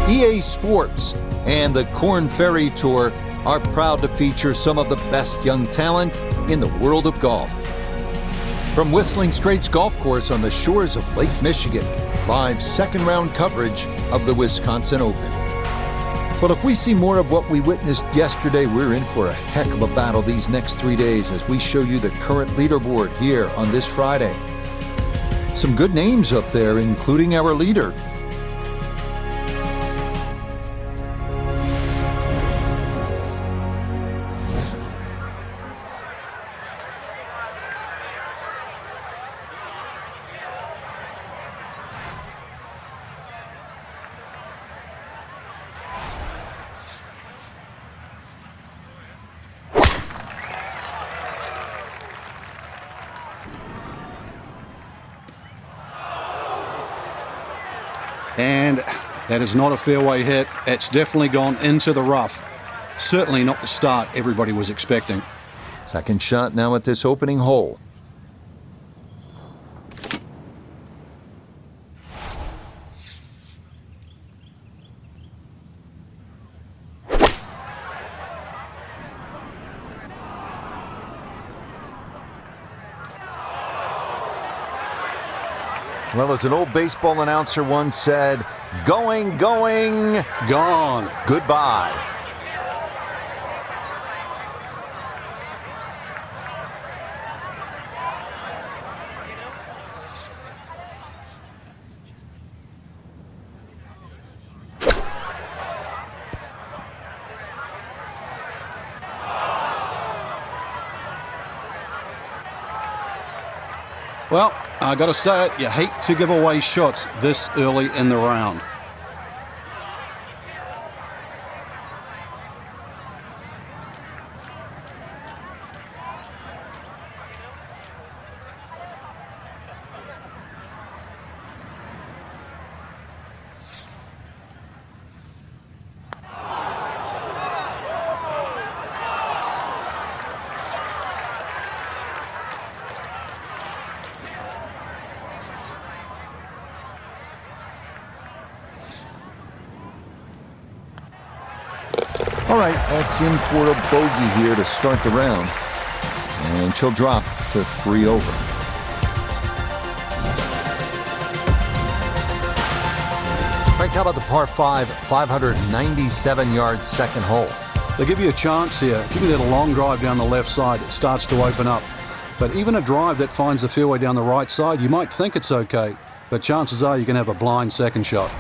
EASports and the Korn Ferry Tour are proud to feature some of the best young talent in the world of golf. From Whistling Straits Golf Course on the shores of Lake Michigan, live second-round coverage of the Wisconsin Open. But if we see more of what we witnessed yesterday, we're in for a heck of a battle these next 3 days as we show you the current leaderboard here on this Friday. Some good names up there, including our leader. And that is not a fairway hit. It's definitely gone into the rough. Certainly not the start everybody was expecting. Second shot now at this opening hole. Well, as an old baseball announcer once said, going, going, gone, goodbye. Well, I got to say it, you hate to give away shots this early in the round. All right, that's in for a bogey here to start the round. And she'll drop to 3 over. Right, how about the par 5, 597-yard second hole? They give you a chance here. If you can hit a long drive down the left side, it starts to open up. But even a drive that finds the fairway down the right side, you might think it's okay, but chances are you can have a blind second shot.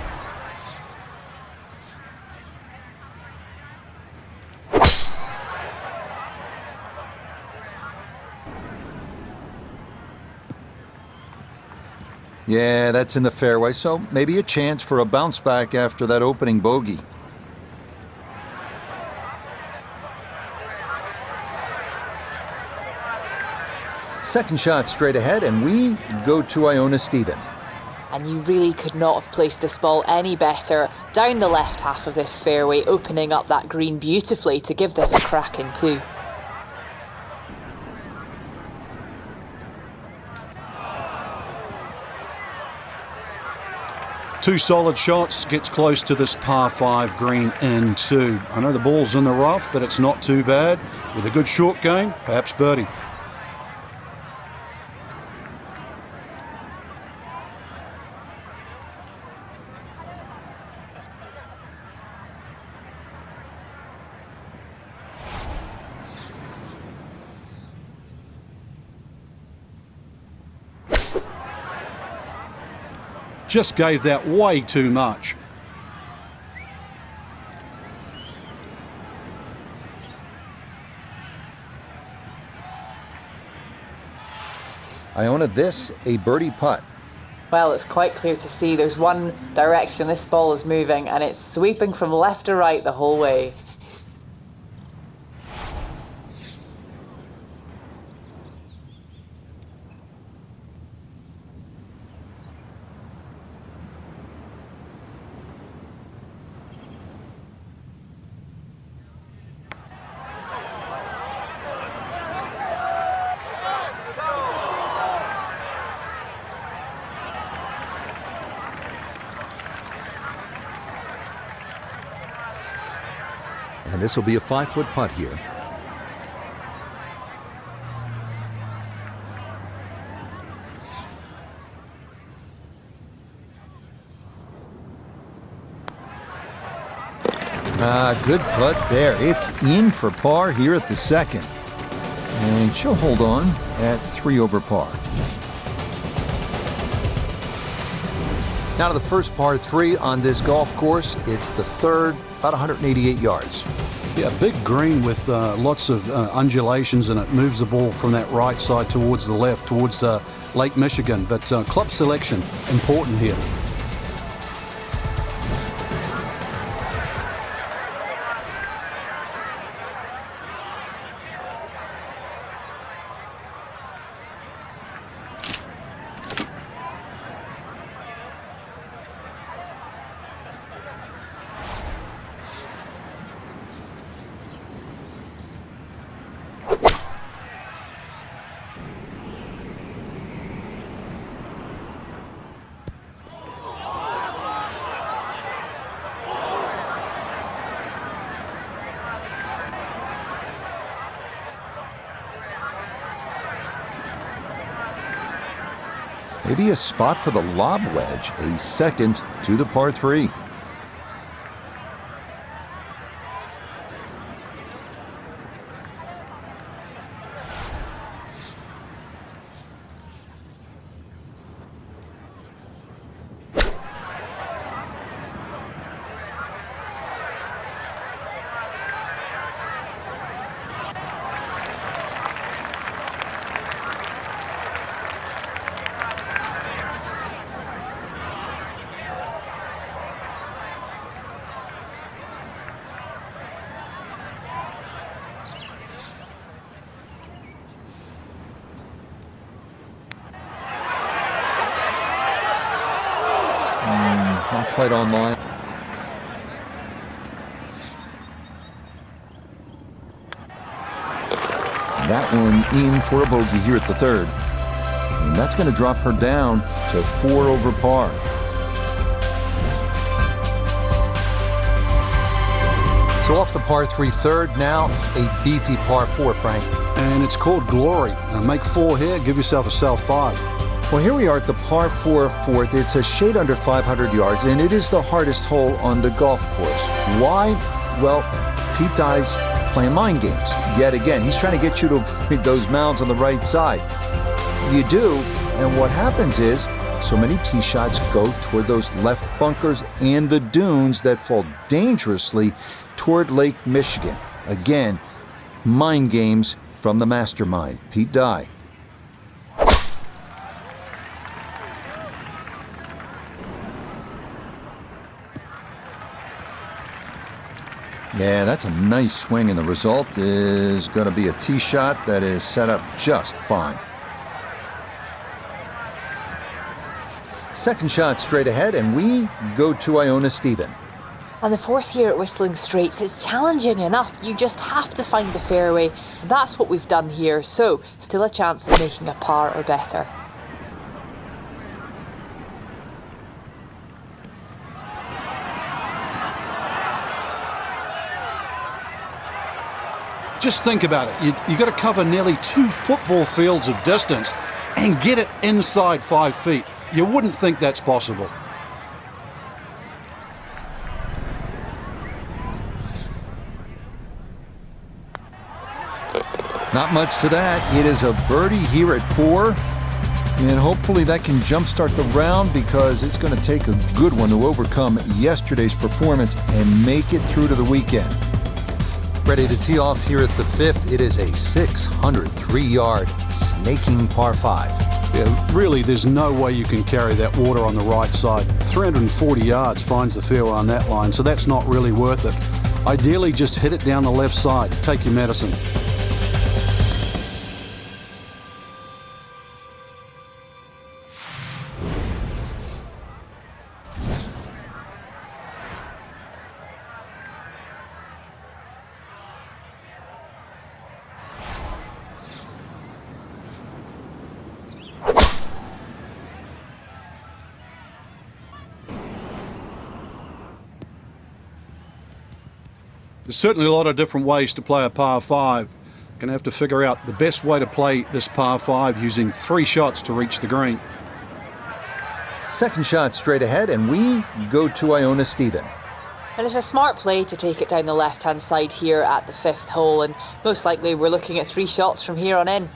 Yeah, that's in the fairway, so maybe a chance for a bounce back after that opening bogey. Second shot straight ahead, and we go to Iona Stephen. And you really could not have placed this ball any better down the left half of this fairway, opening up that green beautifully to give this a crack in two. Two solid shots, gets close to this par 5 green in 2. I know the ball's in the rough, but it's not too bad. With a good short game, perhaps birdie. Just gave that way too much. Iona, this a birdie putt. Well, it's quite clear to see there's one direction this ball is moving, and it's sweeping from left to right the whole way. And this will be a 5-foot putt here. Good putt there. It's in for par here at the second. And she'll hold on at 3 over par. Now to the first par 3 on this golf course. It's the third, about 188 yards. Yeah, big green with lots of undulations, and it moves the ball from that right side towards the left, towards Lake Michigan. But club selection, important here. Maybe a spot for the lob wedge, a second to the par 3. Not quite on line. That one in for a bogey here at the third. And that's going to drop her down to 4 over par. So off the par 3 third, now a beefy par 4, Frank. And it's called Glory. Now make 4 here, give yourself a self 5. Well, here we are at the par 4 fourth. It's a shade under 500 yards, and it is the hardest hole on the golf course. Why? Well, Pete Dye's playing mind games. Yet again, he's trying to get you to avoid those mounds on the right side. You do, and what happens is so many tee shots go toward those left bunkers and the dunes that fall dangerously toward Lake Michigan. Again, mind games from the mastermind, Pete Dye. Yeah, that's a nice swing, and the result is going to be a tee shot that is set up just fine. Second shot straight ahead, and we go to Iona Stephen. And the fourth here at Whistling Straits is challenging enough. You just have to find the fairway. That's what we've done here. So, still a chance of making a par or better. Just think about it. You've got to cover nearly 2 football fields of distance and get it inside 5 feet. You wouldn't think that's possible. Not much to that. It is a birdie here at 4. And hopefully that can jumpstart the round, because it's going to take a good one to overcome yesterday's performance and make it through to the weekend. Ready to tee off here at the 5th. It is a 603-yard snaking par 5. Yeah, really, there's no way you can carry that water on the right side. 340 yards finds the fairway on that line, so that's not really worth it. Ideally, just hit it down the left side. Take your medicine. There's certainly a lot of different ways to play a par 5. Going to have to figure out the best way to play this par 5 using 3 shots to reach the green. Second shot straight ahead, and we go to Iona Stephen. And it's a smart play to take it down the left-hand side here at the 5th hole, and most likely we're looking at 3 shots from here on in.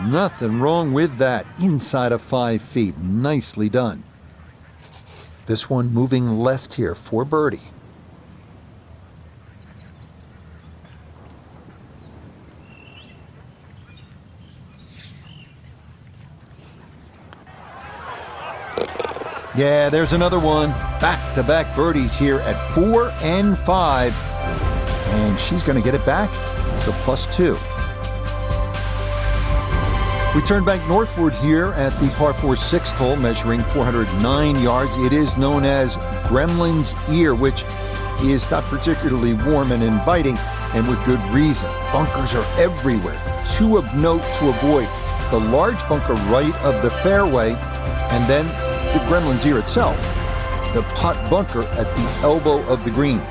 Nothing wrong with that. Inside of 5 feet. Nicely done. This one moving left here for birdie. Yeah, there's another one. Back-to-back birdies here at 4 and 5. And she's going to get it back to +2. We turn back northward here at the par 4 6th hole, measuring 409 yards. It is known as Gremlin's Ear, which is not particularly warm and inviting, and with good reason. Bunkers are everywhere. 2 of note to avoid. The large bunker right of the fairway, and then the Gremlin's Ear itself. The putt bunker at the elbow of the green.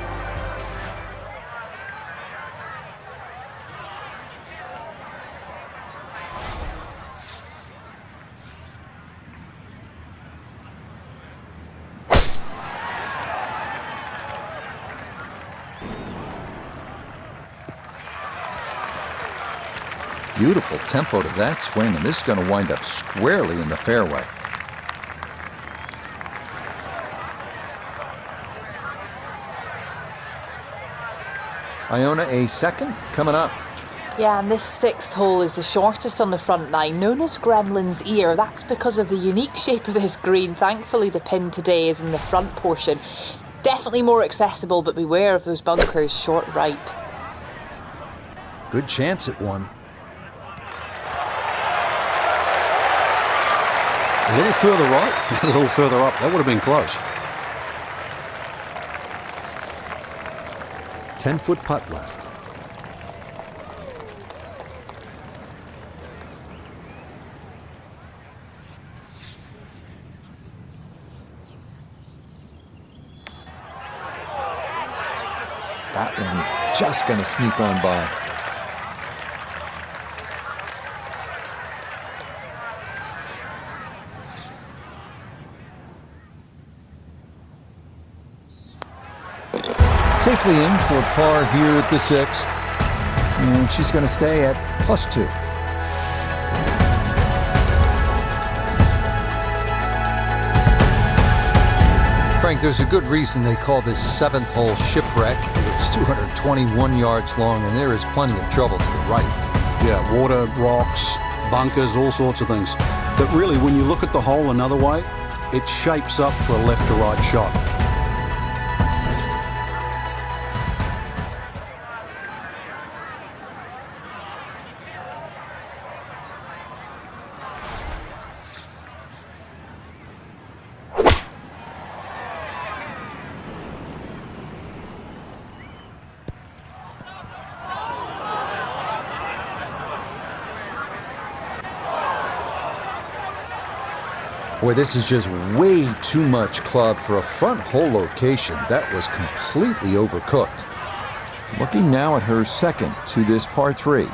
Beautiful tempo to that swing, and this is going to wind up squarely in the fairway. Iona, a second coming up. Yeah, and this 6th hole is the shortest on the front 9, known as Gremlin's Ear. That's because of the unique shape of this green. Thankfully, the pin today is in the front portion. Definitely more accessible, but beware of those bunkers short right. Good chance at one. A little further right, a little further up. That would have been close. 10-foot putt left. That one just going to sneak on by. Safely in for par here at the 6th. And she's going to stay at +2. Frank, there's a good reason they call this 7th hole shipwreck. It's 221 yards long, and there is plenty of trouble to the right. Yeah, water, rocks, bunkers, all sorts of things. But really, when you look at the hole another way, it shapes up for a left to right shot. Boy, this is just way too much club for a front hole location. That was completely overcooked. Looking now at her second to this par 3.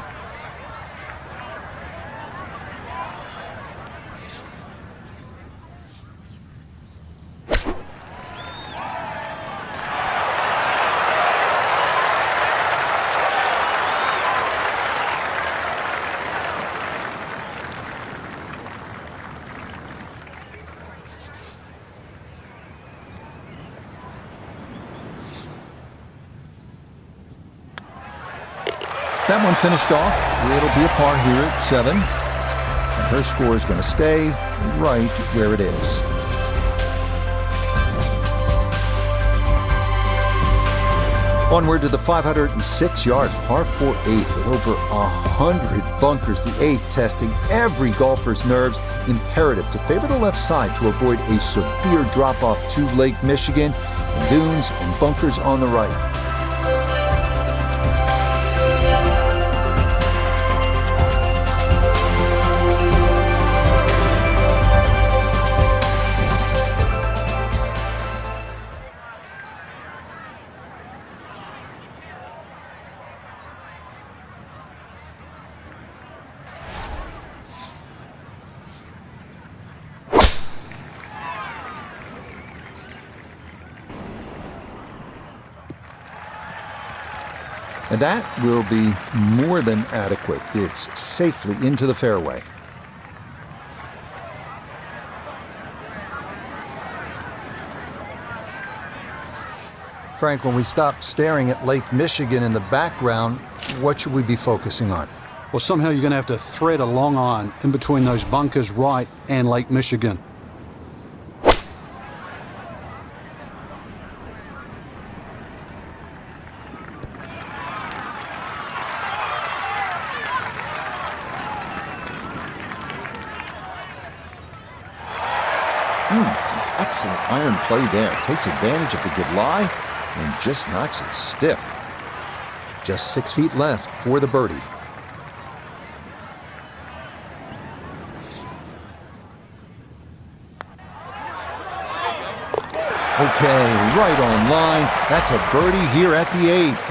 That one finished off. It'll be a par here at 7. And her score is going to stay right where it is. Onward to the 506-yard par 4-8 with over 100 bunkers. The 8th testing every golfer's nerves. Imperative to favor the left side to avoid a severe drop-off to Lake Michigan. Dunes and bunkers on the right. And that will be more than adequate. It's safely into the fairway. Frank, when we stop staring at Lake Michigan in the background, what should we be focusing on? Well, somehow you're going to have to thread a long iron in between those bunkers right and Lake Michigan. It's an excellent iron play there. Takes advantage of the good lie and just knocks it stiff. Just 6 feet left for the birdie. Okay, right on line. That's a birdie here at the 8th.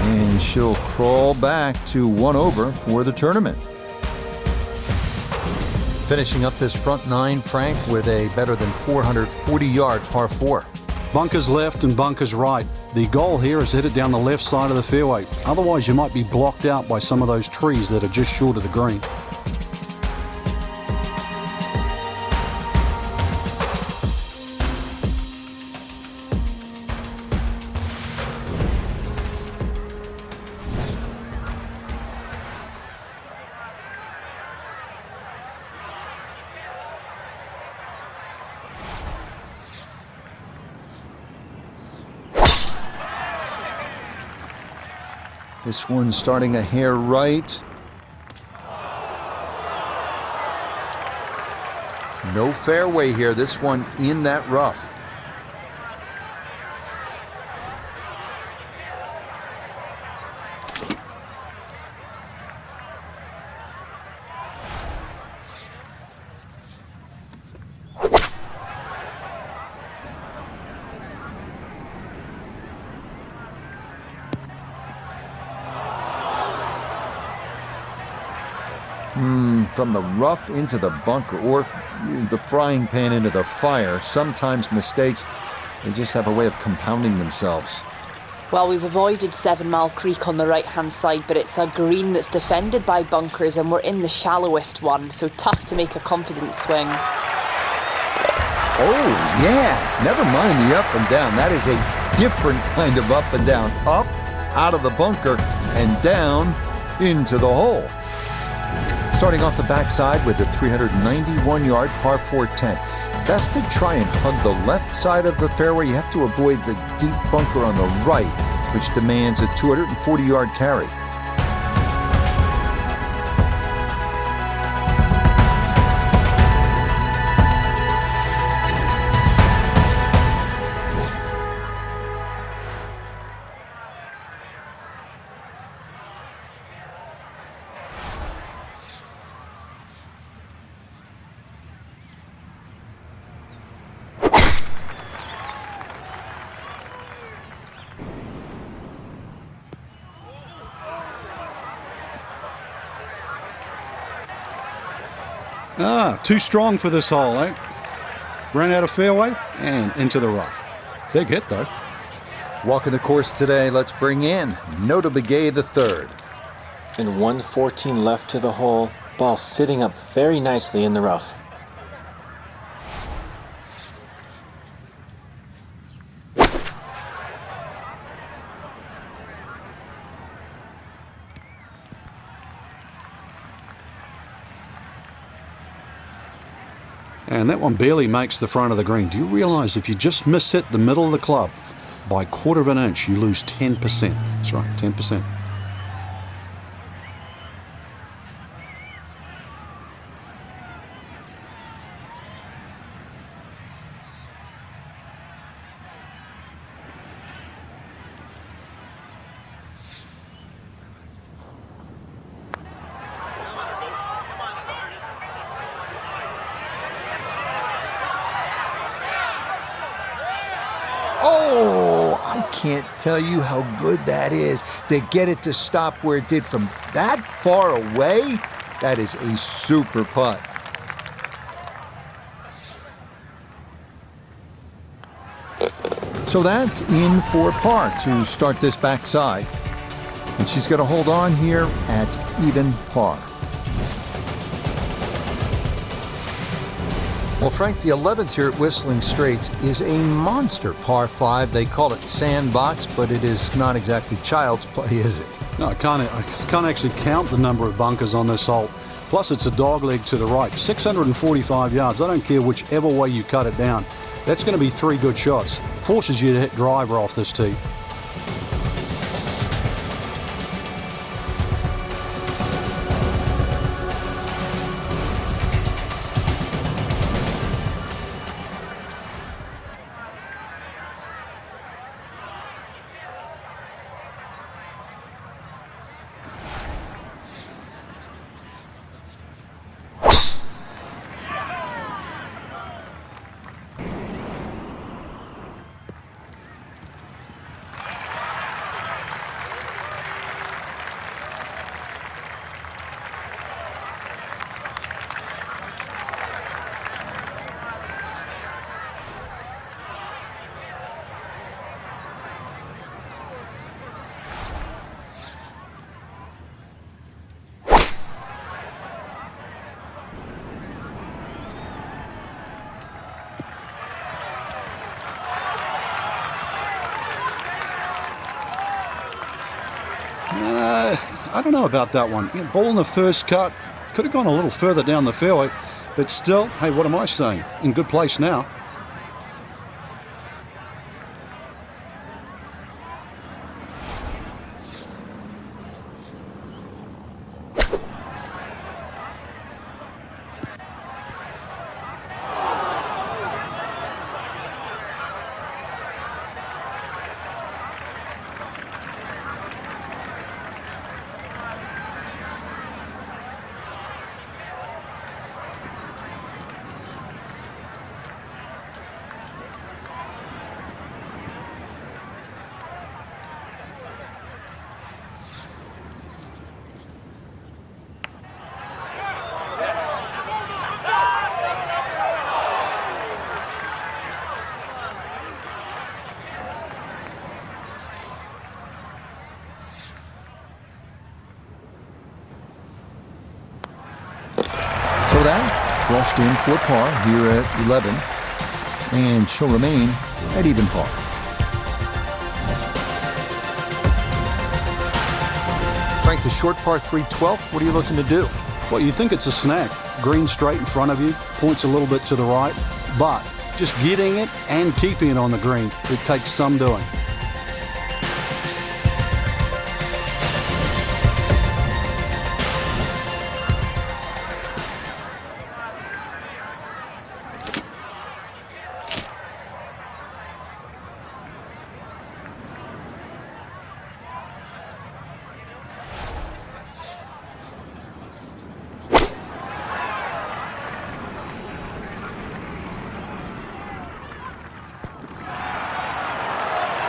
And she'll crawl back to 1 over for the tournament. Finishing up this front 9, Frank, with a better than 440-yard par 4. Bunkers left and bunkers right. The goal here is to hit it down the left side of the fairway. Otherwise, you might be blocked out by some of those trees that are just short of the green. This one's starting a hair right. No fairway here. This one in that rough. From the rough into the bunker, or the frying pan into the fire. Sometimes mistakes, they just have a way of compounding themselves. Well, we've avoided 7 Mile Creek on the right-hand side, but it's a green that's defended by bunkers, and we're in the shallowest one, so tough to make a confident swing. Oh, yeah. Never mind the up and down. That is a different kind of up and down. Up, out of the bunker, and down into the hole. Starting off the backside with the 391-yard par 4 10. Best to try and hug the left side of the fairway. You have to avoid the deep bunker on the right, which demands a 240-yard carry. Too strong for this hole, eh? Ran out of fairway and into the rough. Big hit, though. Walking the course today, let's bring in Nota Begay III. And 114 left to the hole. Ball sitting up very nicely in the rough. And that one barely makes the front of the green. Do you realize if you just miss-hit the middle of the club by 1/4 of an inch, you lose 10%? That's right, 10%. Oh, I can't tell you how good that is to get it to stop where it did from that far away. That is a super putt. So that in for par to start this backside. And she's going to hold on here at even par. Well, Frank, the 11th here at Whistling Straits is a monster par 5. They call it sandbox, but it is not exactly child's play, is it? No, I can't actually count the number of bunkers on this hole. Plus, it's a dog leg to the right. 645 yards. I don't care whichever way you cut it down. That's going to be 3 good shots. Forces you to hit driver off this tee. I don't know about that one. Ball in the first cut. Could have gone a little further down the fairway. But still, hey, what am I saying? In good place now. So that brushed in for par here at 11, and she'll remain at even par. Frank, the short par 3 12th, what are you looking to do? Well, you'd think it's a snack. Green straight in front of you, points a little bit to the right, but just getting it and keeping it on the green, it takes some doing.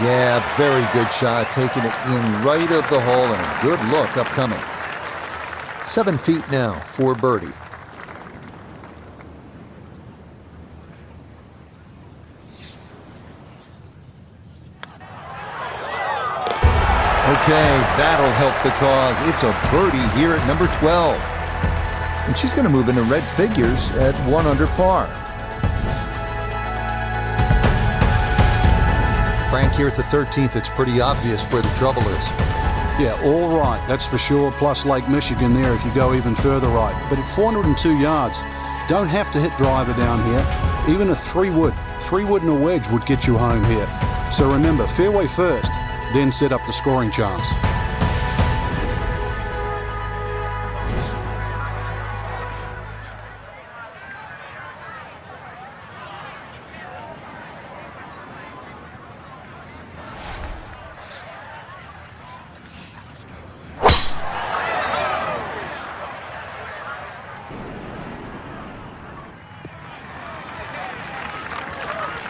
Yeah, very good shot, taking it in right of the hole, and a good look upcoming. 7 feet now for birdie. Okay, that'll help the cause. It's a birdie here at number 12. And she's going to move into red figures at 1 under par. Frank, here at the 13th, it's pretty obvious where the trouble is. Yeah, all right, that's for sure, plus Lake Michigan there if you go even further right. But at 402 yards, don't have to hit driver down here. Even a 3-wood and a wedge would get you home here. So remember, fairway first, then set up the scoring chance.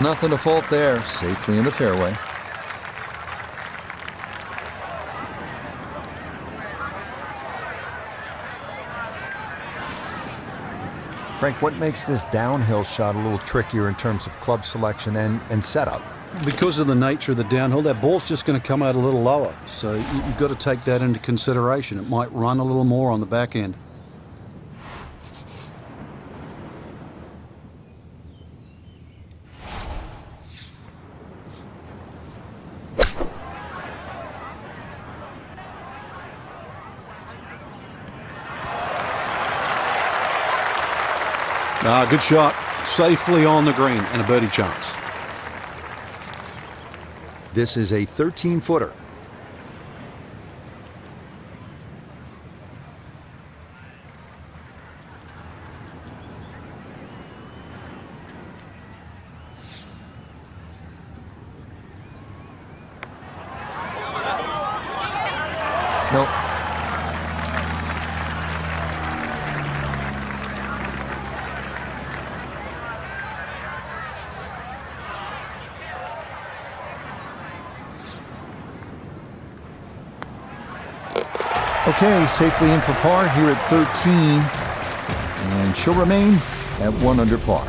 Nothing to fault there, safely in the fairway. Frank, what makes this downhill shot a little trickier in terms of club selection and setup? Because of the nature of the downhill, that ball's just going to come out a little lower. So you've got to take that into consideration. It might run a little more on the back end. Good shot. Safely on the green and a birdie chance. This is a 13-footer. Nope. Okay, safely in for par here at 13, and she'll remain at 1 under par.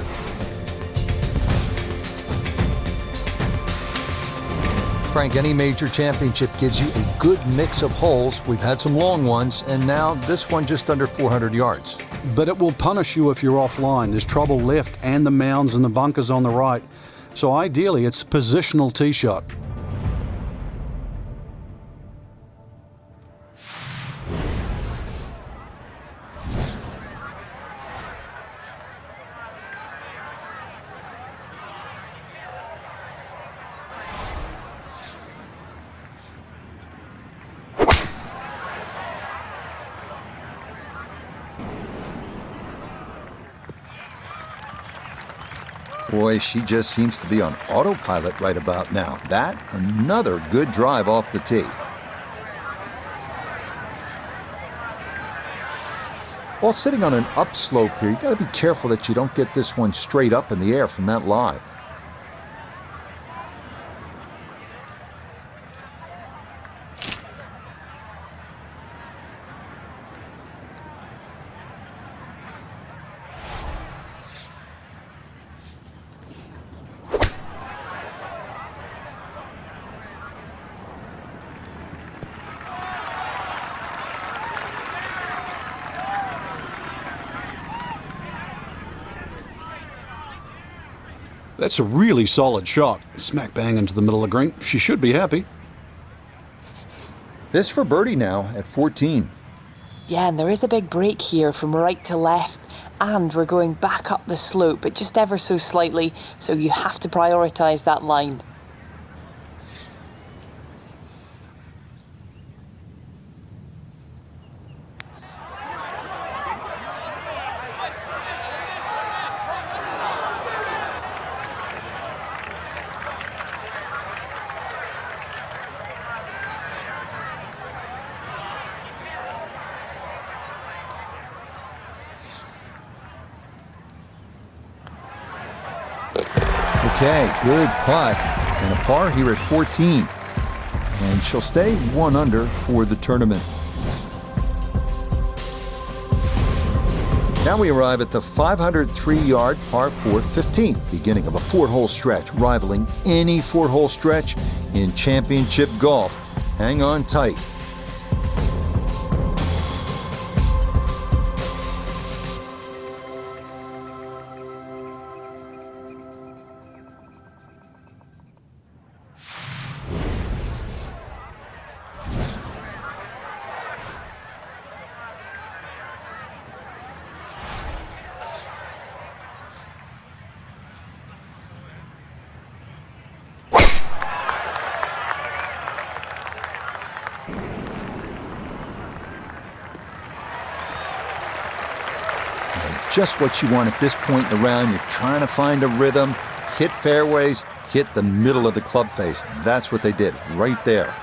Frank, any major championship gives you a good mix of holes. We've had some long ones, and now this one just under 400 yards. But it will punish you if you're offline. There's trouble left and the mounds and the bunkers on the right. So ideally, it's a positional tee shot. Boy, she just seems to be on autopilot right about now. That, another good drive off the tee. While sitting on an upslope here, you got to be careful that you don't get this one straight up in the air from that lie. That's a really solid shot. Smack bang into the middle of the green. She should be happy. This for birdie now at 14. Yeah, and there is a big break here from right to left, and we're going back up the slope, but just ever so slightly, so you have to prioritise that line. Okay, good putt, and a par here at 14. And she'll stay 1 under for the tournament. Now we arrive at the 503-yard par 4 15th, beginning of a 4-hole stretch, rivaling any 4-hole stretch in championship golf. Hang on tight. just what you want at this point in the round. You're trying to find a rhythm, hit fairways, hit the middle of the club face. That's what they did right there.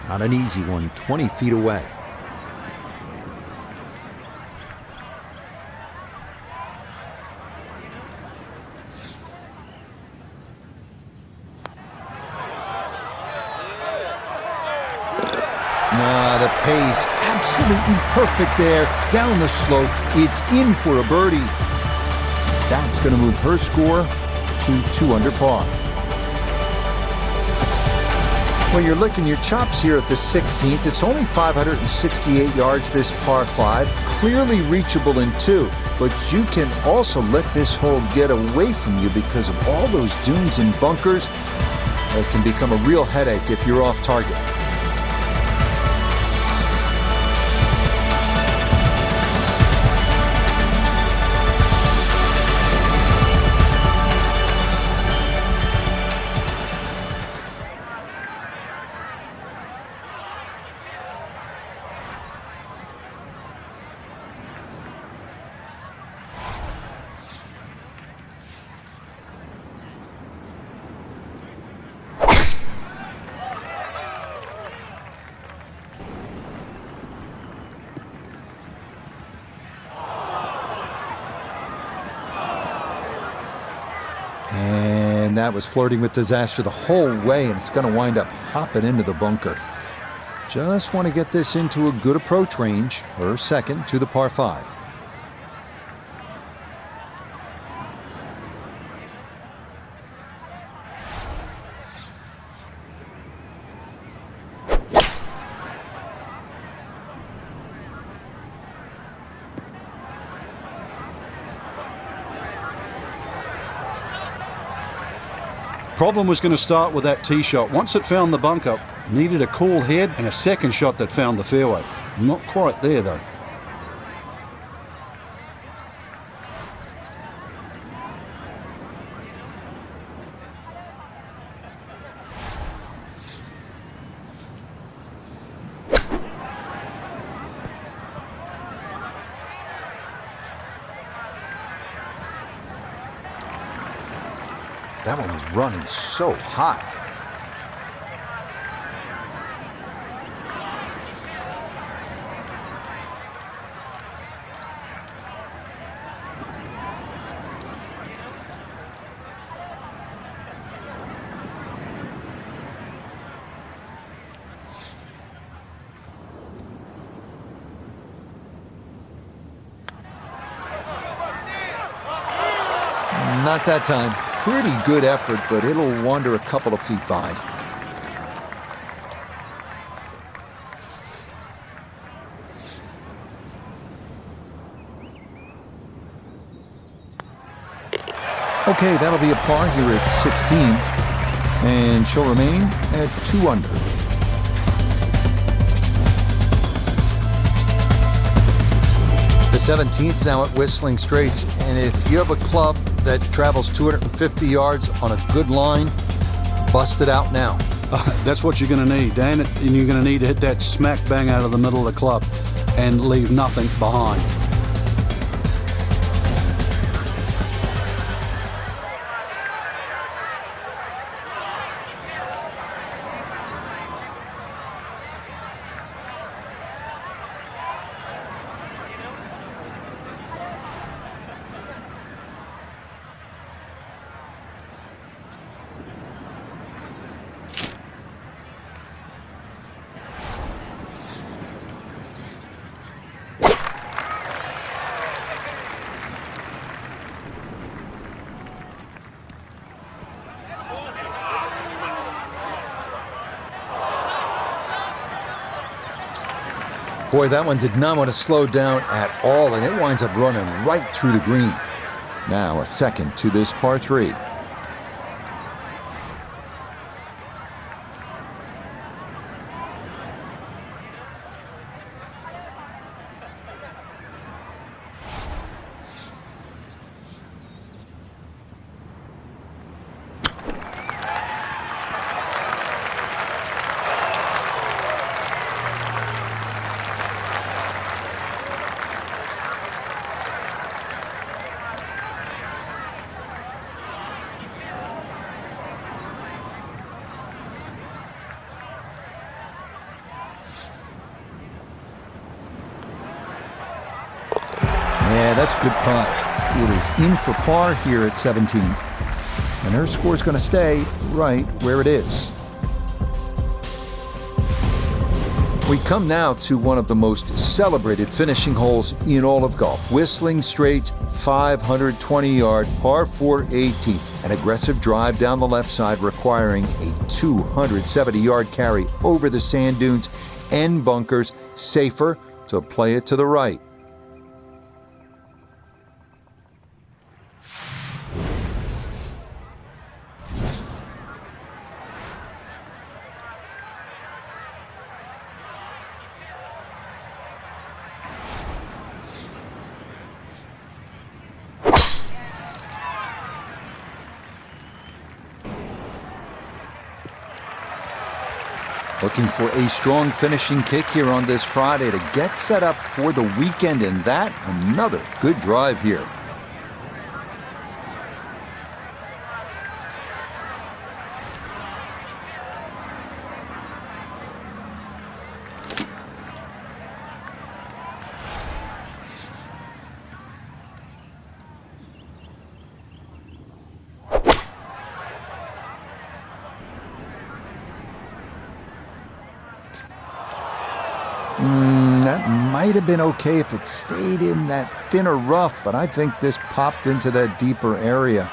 Not an easy one, 20 feet away. The pace, absolutely perfect there. Down the slope, it's in for a birdie. That's going to move her score to 2 under par. When you're licking your chops here at the 16th, it's only 568 yards this par 5, clearly reachable in 2. But you can also let this hole get away from you because of all those dunes and bunkers. It can become a real headache if you're off target. And that was flirting with disaster the whole way, and it's going to wind up hopping into the bunker. Just want to get this into a good approach range, her second to the par 5. Problem was going to start with that tee shot. Once it found the bunker, needed a cool head and a second shot that found the fairway. Not quite there, though. That one was running so hot. Not that time. Pretty good effort, but it'll wander a couple of feet by. Okay, that'll be a par here at 16, and she'll remain at 2 under. The 17th now at Whistling Straits, and if you have a club that travels 250 yards on a good line, bust it out now. That's what you're going to need, Dan, and you're going to need to hit that smack bang out of the middle of the club and leave nothing behind. Boy, that one did not want to slow down at all, and it winds up running right through the green. Now a second to this par 3. Yeah, that's a good putt. It is in for par here at 17. And her score's going to stay right where it is. We come now to one of the most celebrated finishing holes in all of golf. Whistling Straits, 520-yard par 4 18. An aggressive drive down the left side requiring a 270-yard carry over the sand dunes and bunkers. Safer to play it to the right. Looking for a strong finishing kick here on this Friday to get set up for the weekend, and that another good drive here. That might have been okay if it stayed in that thinner rough, but I think this popped into that deeper area.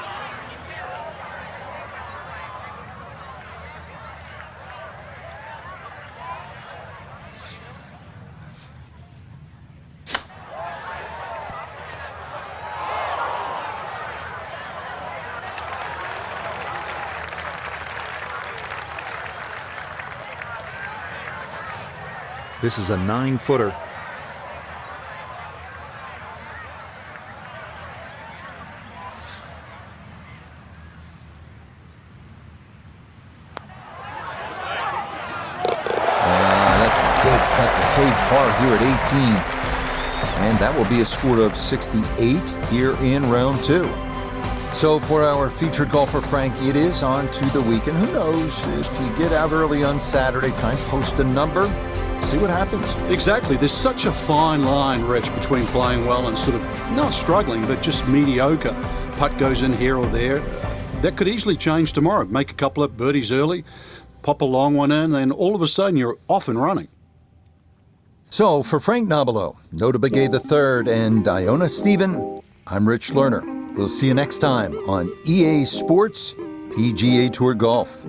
This is a 9-footer. That's a good cut to save par here at 18. And that will be a score of 68 here in round 2. So for our featured golfer, Frank, it is on to the weekend. Who knows, if you get out early on Saturday, try and post a number. See what happens. Exactly. There's such a fine line, Rich, between playing well and sort of not struggling, but just mediocre. Putt goes in here or there. That could easily change tomorrow. Make a couple of birdies early, pop a long one in, and all of a sudden you're off and running. So for Frank Nobilo, Nota Begay III, and Iona Stephen, I'm Rich Lerner. We'll see you next time on EA Sports PGA Tour Golf.